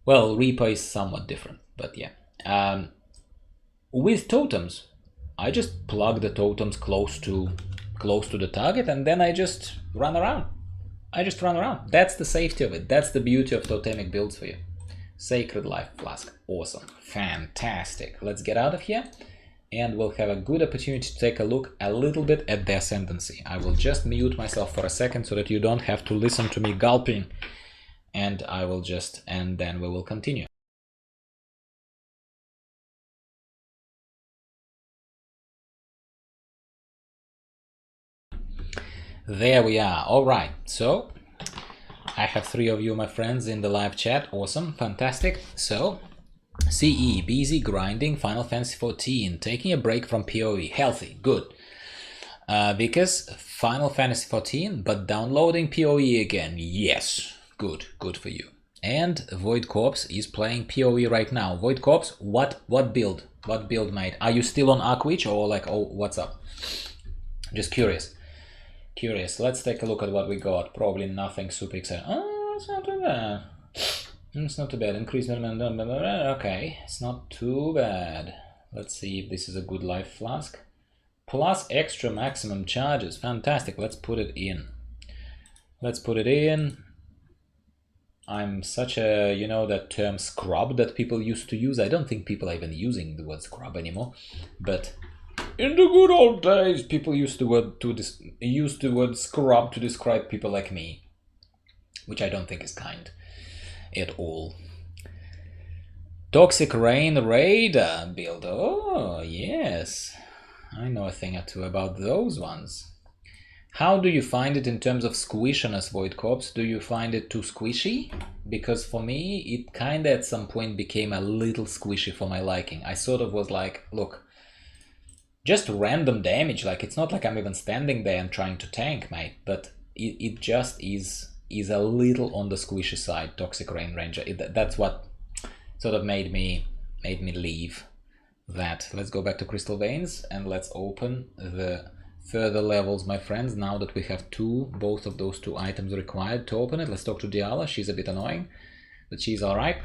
Well, Reaper is somewhat different, but yeah. With totems, I just plug the totems close to the target, and then I just run around. That's the safety of it. That's the beauty of totemic builds for you. Sacred Life Flask. Awesome. Fantastic. Let's get out of here, and we'll have a good opportunity to take a look a little bit at the Ascendancy. I will just mute myself for a second so that you don't have to listen to me gulping, and then we will continue. There we are. All right, so I have 3 of you, my friends, in the live chat. Awesome, fantastic. So CE, busy grinding Final Fantasy 14, taking a break from POE. Healthy, good. Because Final Fantasy 14, but downloading POE again. Yes, good for you. And Void Corpse is playing POE right now. Void Corpse, what build? What build, mate? Are you still on Arkwitch, or like, oh, what's up? Just curious. Let's take a look at what we got. Probably nothing super exciting. Oh, it's not too bad. It's not too bad. Increase minimum. Okay, it's not too bad. Let's see if this is a good life flask. Plus extra maximum charges. Fantastic. Let's put it in. I'm such a, you know, that term scrub that people used to use. I don't think people are even using the word scrub anymore. But in the good old days, people used the word scrub to describe people like me, which I don't think is kind at all. Toxic Rain Raider build. Oh, yes. I know a thing or two about those ones. How do you find it in terms of squishiness, Void Corpse? Do you find it too squishy? Because for me, it kinda at some point became a little squishy for my liking. I sort of was like, look, just random damage, like it's not like I'm even standing there and trying to tank, mate, but it just is a little on the squishy side, Toxic Rain Ranger. That's what sort of made me leave that. Let's go back to Crystal Veins and let's open the further levels, my friends, now that we have both of those 2 items required to open it. Let's talk to Diala. She's a bit annoying, but she's alright,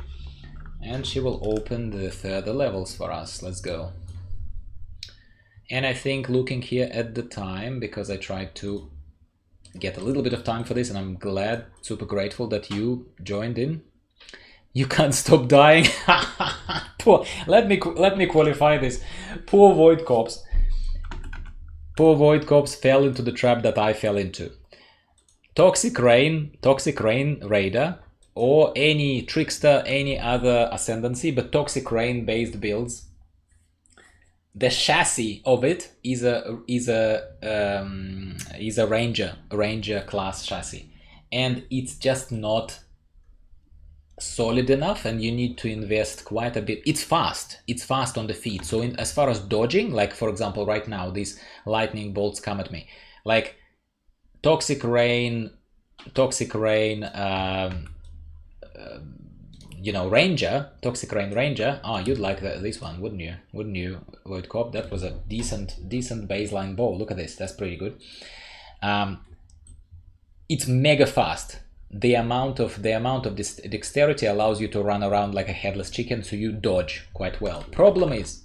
and she will open the further levels for us. Let's go. And I think, looking here at the time, because I tried to get a little bit of time for this, and I'm glad, super grateful that you joined in. You can't stop dying. Poor, let me qualify this. Poor Void Corpse. Poor Void Corpse fell into the trap that I fell into. Toxic Rain Raider, or any Trickster, any other Ascendancy, but Toxic Rain based builds. The chassis of it is a ranger class chassis, and it's just not solid enough, and you need to invest quite a bit. It's fast on the feet. So as far as dodging, like for example right now these lightning bolts come at me, like Toxic Rain you know, Ranger, Toxic Rain Ranger. Oh, you'd like this one, wouldn't you? Wouldn't you, Void Corp? That was a decent baseline bow. Look at this, that's pretty good. It's mega fast. The amount of this dexterity allows you to run around like a headless chicken, so you dodge quite well. Problem is,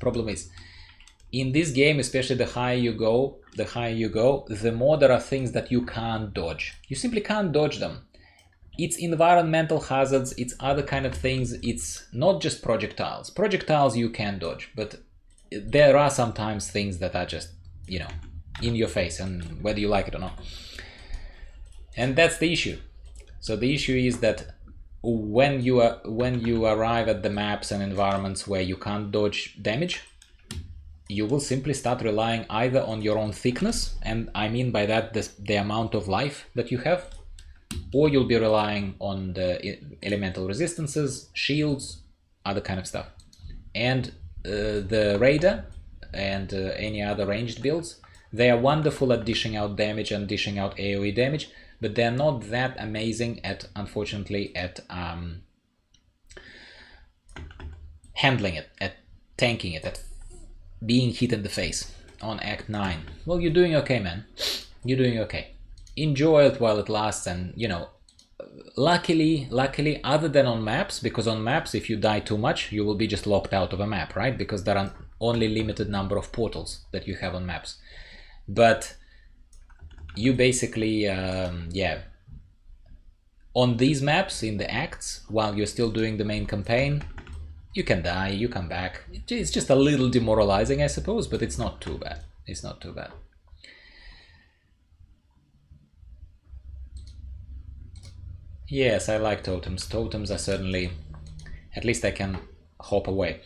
in this game, especially the higher you go, the more there are things that you can't dodge. You simply can't dodge them. It's environmental hazards, it's other kind of things, it's not just projectiles. Projectiles you can dodge, but there are sometimes things that are just, you know, in your face, and whether you like it or not. And that's the issue. So the issue is that when you arrive at the maps and environments where you can't dodge damage, you will simply start relying either on your own thickness, and I mean by that the amount of life that you have, or you'll be relying on the elemental resistances, shields, other kind of stuff. And the Raider and any other ranged builds, they are wonderful at dishing out damage and dishing out AoE damage, but they're not that amazing at, unfortunately, at handling it, at tanking it, at being hit in the face on Act 9. Well, you're doing okay, man. You're doing okay. Enjoy it while it lasts, and, you know, luckily, other than on maps, because on maps, if you die too much, you will be just locked out of a map, right? Because there are only limited number of portals that you have on maps. But you basically, yeah, on these maps, in the acts, while you're still doing the main campaign, you can die, you come back. It's just a little demoralizing, I suppose, but it's not too bad. It's not too bad. Yes, I like totems. Totems are certainly, at least I can hop away.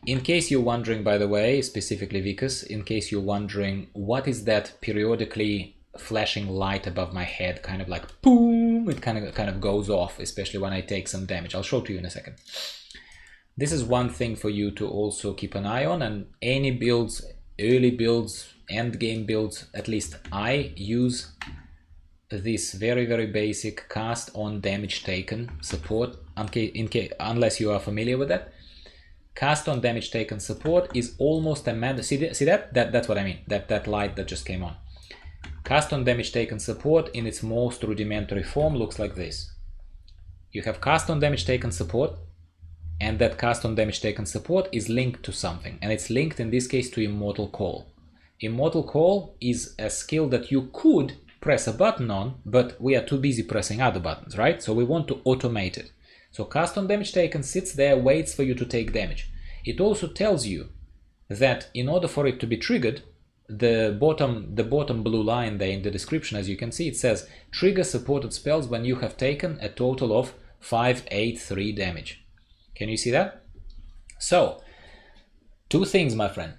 In case you're wondering, by the way, specifically Vikas, in case you're wondering, what is that periodically flashing light above my head, kind of like boom, it kind of goes off, especially when I take some damage. I'll show it to you in a second. This is one thing for you to also keep an eye on, and any builds, early builds, end game builds, at least I use this very basic cast on damage taken support, unless you are familiar with that. Cast on damage taken support is almost a mandatory. See that? That's what I mean. That light that just came on. Cast on damage taken support in its most rudimentary form looks like this. You have cast on damage taken support, and that cast on damage taken support is linked to something, and it's linked in this case to Immortal Call. Immortal Call is a skill that you could press a button on, but we are too busy pressing other buttons, right? So we want to automate it. So cast on damage taken sits there, waits for you to take damage. It also tells you that in order for it to be triggered, the bottom blue line there in the description, as you can see, it says trigger supported spells when you have taken a total of 583 damage. Can you see that? So, two things, my friend.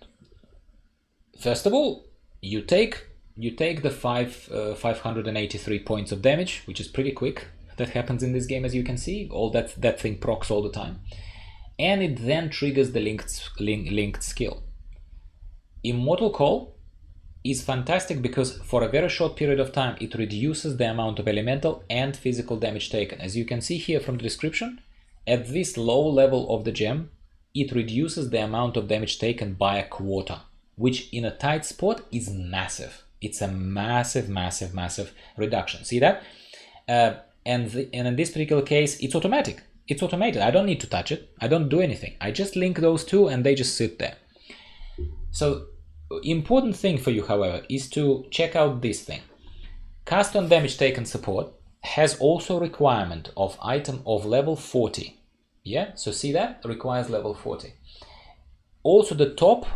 First of all, you take the 583 points of damage, which is pretty quick. That happens in this game, as you can see. All that thing procs all the time, and it then triggers the linked skill. Immortal Call is fantastic because for a very short period of time it reduces the amount of elemental and physical damage taken. As you can see here from the description, at this low level of the gem, it reduces the amount of damage taken by a quarter, which in a tight spot is massive. It's a massive reduction. See that? And in this particular case, it's automatic. It's automated. I don't need to touch it. I don't do anything. I just link those two and they just sit there. So, important thing for you, however, is to check out this thing. Cast on damage taken support has also requirement of item of level 40. Yeah, so see that? Requires level 40. Also the top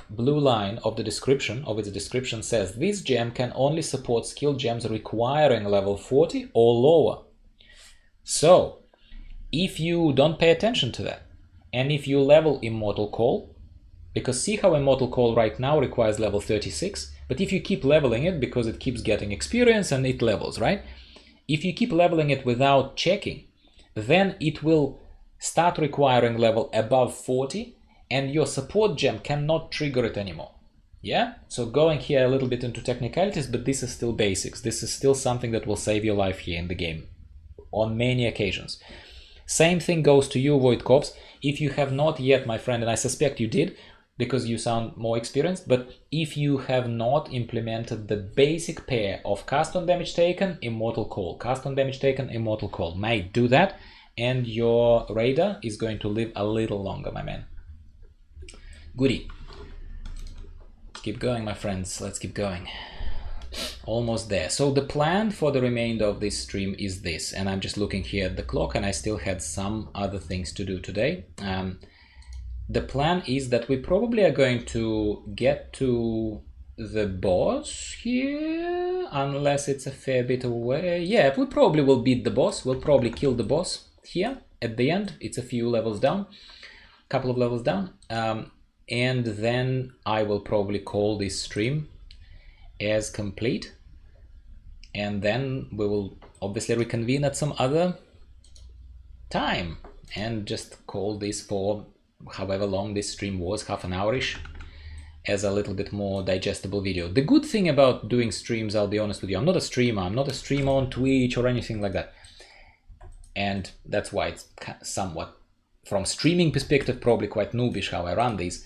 blue line of its description says this gem can only support skill gems requiring level 40 or lower. So, if you don't pay attention to that, and if you level Immortal Call, because see how Immortal Call right now requires level 36, but if you keep leveling it, because it keeps getting experience and it levels, right? If you keep leveling it without checking, then it will start requiring level above 40, and your support gem cannot trigger it anymore. Yeah? So going here a little bit into technicalities, but this is still basics. This is still something that will save your life here in the game on many occasions. Same thing goes to you, Void Corps. If you have not yet, my friend, and I suspect you did, because you sound more experienced, but if you have not implemented the basic pair of cast on damage taken, immortal call, cast on damage taken, immortal call, mate, do that, and your raider is going to live a little longer, my man. Goody. Let's keep going, my friends. Let's keep going. Almost there. So the plan for the remainder of this stream is this, and I'm just looking here at the clock, and I still had some other things to do today. The plan is that we probably are going to get to the boss here, unless it's a fair bit away. Yeah, we probably will beat the boss. We'll probably kill the boss here at the end. It's a few levels down, a couple of levels down. And then I will probably call this stream as complete. And then we will obviously reconvene at some other time and just call this for however long this stream was, half an hour-ish, as a little bit more digestible video. The good thing about doing streams, I'll be honest with you, I'm not a streamer. I'm not a streamer on Twitch or anything like that. And that's why it's somewhat, from streaming perspective, probably quite noobish how I run these.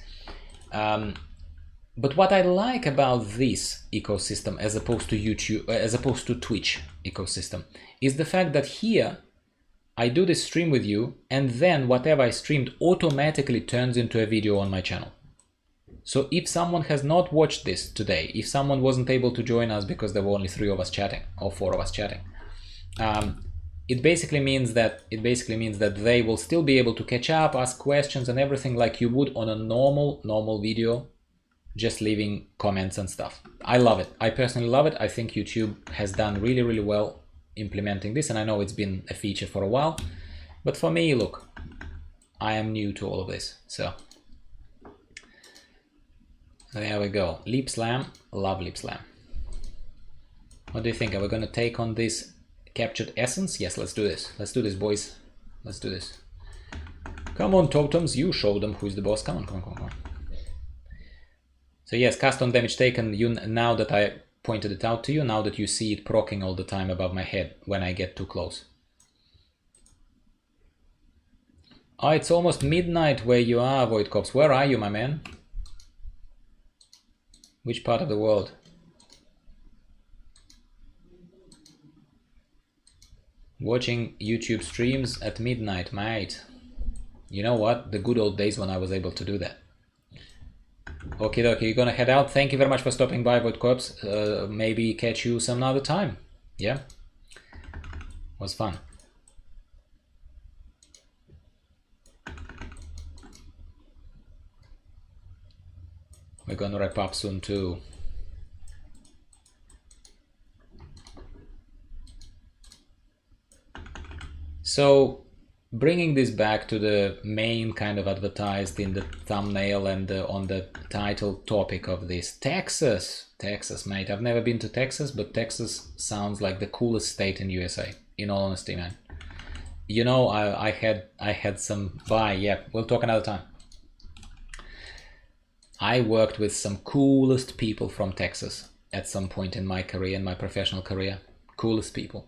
But what I like about this ecosystem as opposed to YouTube, as opposed to Twitch ecosystem, is the fact that here I do this stream with you, and then whatever I streamed automatically turns into a video on my channel. So if someone has not watched this today, if someone wasn't able to join us because there were only 3 of us chatting or 4 of us chatting, it basically means that they will still be able to catch up, ask questions and everything like you would on a normal video, just leaving comments and stuff. I love it. I personally love it. I think YouTube has done really well implementing this, and I know it's been a feature for a while, but for me, look, I am new to all of this, so there we go. Leap Slam, love Leap Slam. What do you think? Are we going to take on this captured essence? Yes, let's do this. Let's do this, boys. Let's do this. Come on, Totems, you show them who's the boss. Come on. So yes, cast on damage taken. Now that I pointed it out to you, now that you see it proccing all the time above my head when I get too close. Oh, it's almost midnight where you are, Void Corps. Where are you, my man? Which part of the world? Watching YouTube streams at midnight, mate. You know what? The good old days when I was able to do that. Okay, you're gonna head out. Thank you very much for stopping by, Void Corps. Maybe catch you some other time. Yeah, was fun. We're gonna wrap up soon too. So, bringing this back to the main kind of advertised in the thumbnail and on the title topic of this, Texas, mate. I've never been to Texas, but Texas sounds like the coolest state in USA, in all honesty, man. You know, I had some, yeah, we'll talk another time. I worked with some coolest people from Texas at some point in my career, in my professional career. Coolest people.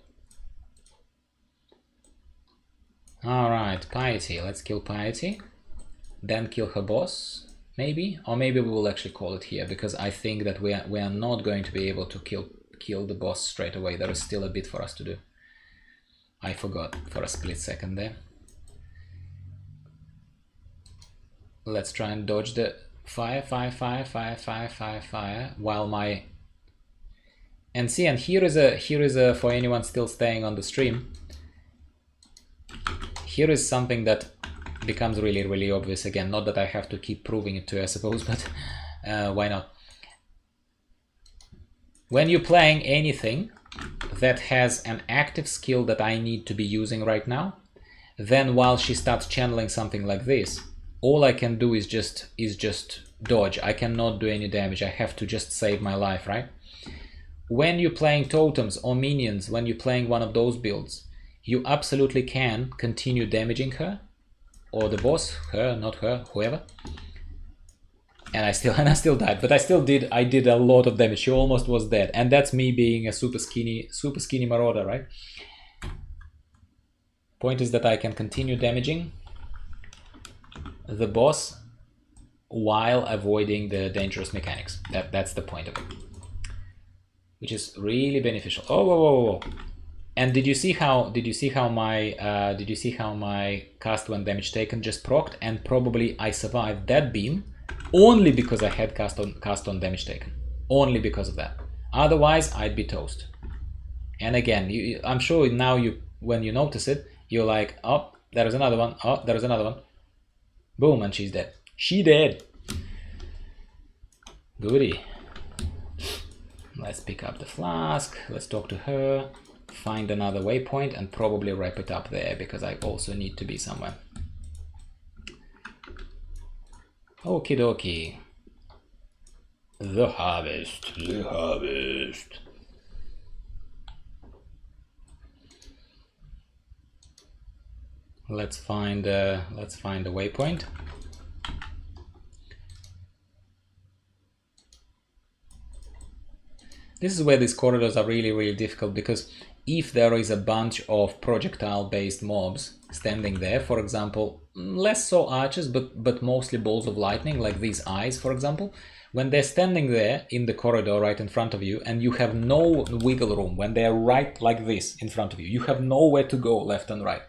Alright, Piety. Let's kill Piety. Then kill her boss, maybe? Or maybe we will actually call it here, because I think that we are not going to be able to kill the boss straight away. There is still a bit for us to do. I forgot for a split second there. Let's try and dodge the fire, while my... And see, and here is a for anyone still staying on the stream, here is something that becomes really obvious again. Not that I have to keep proving it to you, I suppose, but why not? When you're playing anything that has an active skill that I need to be using right now, then while she starts channeling something like this, all I can do is just dodge. I cannot do any damage. I have to just save my life, right? When you're playing totems or minions, when you're playing one of those builds, you absolutely can continue damaging her, or the boss, her, not her, whoever. And I still died, but I did a lot of damage. She almost was dead, and that's me being a super skinny marauder, right? Point is that I can continue damaging the boss while avoiding the dangerous mechanics. That's the point of it, which is really beneficial. Oh, whoa, whoa, whoa. And did you see how my cast when damage taken just procced, and probably I survived that beam only because I had cast on damage taken. Only because of that. Otherwise, I'd be toast. And again, I'm sure now when you notice it, you're like, oh, there's another one. Oh, there's another one. Boom, and she's dead. She dead. Goody. Let's pick up the flask. Let's talk to her. Find another waypoint and probably wrap it up there, because I also need to be somewhere. Okie dokie. The harvest. The harvest. Let's find a waypoint. This is where these corridors are really difficult, because if there is a bunch of projectile-based mobs standing there, for example, less so archers, but mostly balls of lightning, like these eyes, for example, when they're standing there in the corridor right in front of you, and you have no wiggle room, when they're right like this in front of you, you have nowhere to go left and right.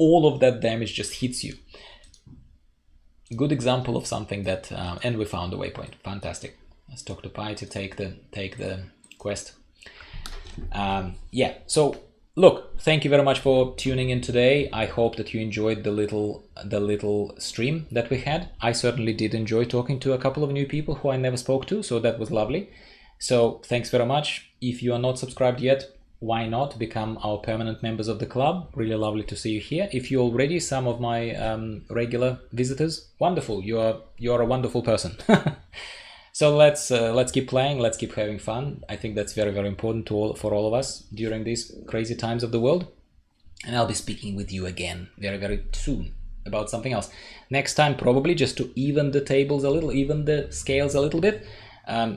All of that damage just hits you. Good example of something that, and we found a waypoint. Fantastic. Let's talk to Pi to take the quest. Yeah, so look, thank you very much for tuning in today. I hope that you enjoyed the little stream that we had. I certainly did enjoy talking to a couple of new people who I never spoke to, so that was lovely. So thanks very much. If you are not subscribed yet, why not become our permanent members of the club? Really lovely to see you here. If you're already some of my regular visitors, wonderful. You're a wonderful person. So let's keep playing, let's keep having fun. I think that's very important for all of us during these crazy times of the world. And I'll be speaking with you again very soon about something else. Next time, probably just to even the tables a little, even the scales a little bit.